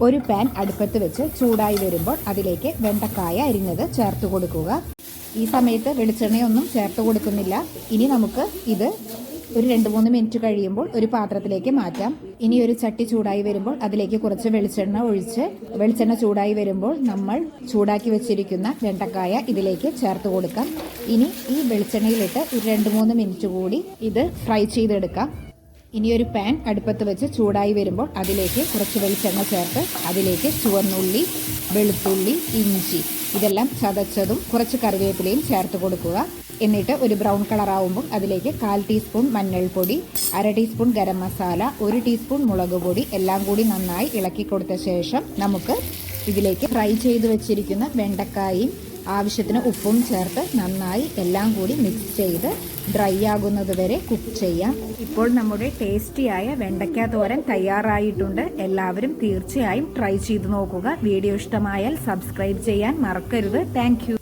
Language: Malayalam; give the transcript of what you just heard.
ഒരു പാൻ അടുപ്പത്ത് വെച്ച് ചൂടായി വരുമ്പോൾ അതിലേക്ക് വെണ്ടക്കായ അരിഞ്ഞത് ചേർത്ത് കൊടുക്കുക. ഈ സമയത്ത് വെളിച്ചെണ്ണയൊന്നും ചേർത്ത് കൊടുക്കുന്നില്ല. ഇനി നമുക്ക് ഇത് ഒരു 2-3 മിനിറ്റ് കഴിയുമ്പോൾ ഒരു പാത്രത്തിലേക്ക് മാറ്റാം. ഇനി ഒരു ചട്ടി ചൂടായി വരുമ്പോൾ അതിലേക്ക് കുറച്ച് വെളിച്ചെണ്ണ ഒഴിച്ച് വെളിച്ചെണ്ണ ചൂടായി വരുമ്പോൾ നമ്മൾ ചൂടാക്കി വെച്ചിരിക്കുന്ന വെണ്ടക്കായ ഇതിലേക്ക് ചേർത്ത് കൊടുക്കാം. ഇനി ഈ വെളിച്ചെണ്ണയിലിട്ട് ഒരു 2-3 മിനിറ്റ് കൂടി ഇത് ഫ്രൈ ചെയ്തെടുക്കാം. ഇനി ഒരു പാൻ അടുപ്പത്ത് വെച്ച് ചൂടായി വരുമ്പോൾ അതിലേക്ക് കുറച്ച് വെളിച്ചെണ്ണ ചേർത്ത് അതിലേക്ക് ചുവന്നുള്ളി, വെളുത്തുള്ളി, ഇഞ്ചി ഇതെല്ലാം ചതച്ചതും കുറച്ച് കറിവേപ്പിലയും ചേർത്ത് കൊടുക്കുക. എന്നിട്ട് ഒരു ബ്രൗൺ കളറാവുമ്പോൾ അതിലേക്ക് 1/4 ടീസ്പൂൺ മഞ്ഞൾപ്പൊടി, 1/2 ടീസ്പൂൺ ഗരം മസാല, 1 ടീസ്പൂൺ മുളക് പൊടി എല്ലാം കൂടി നന്നായി ഇളക്കി കൊടുത്ത ശേഷം നമുക്ക് ഇതിലേക്ക് ഫ്രൈ ചെയ്ത് വെച്ചിരിക്കുന്ന വെണ്ടക്കായും ആവശ്യത്തിന് ഉപ്പും ചേർത്ത് നന്നായി എല്ലാം കൂടി മിക്സ് ചെയ്ത് ഡ്രൈ ആകുന്നത് വരെ കുക്ക് ചെയ്യാം. ഇപ്പോൾ നമ്മുടെ ടേസ്റ്റിയായ വെണ്ടയ്ക്ക തോരൻ തയ്യാറായിട്ടുണ്ട്. എല്ലാവരും തീർച്ചയായും ട്രൈ ചെയ്ത് നോക്കുക. വീഡിയോ ഇഷ്ടമായാൽ സബ്സ്ക്രൈബ് ചെയ്യാൻ മറക്കരുത്. താങ്ക്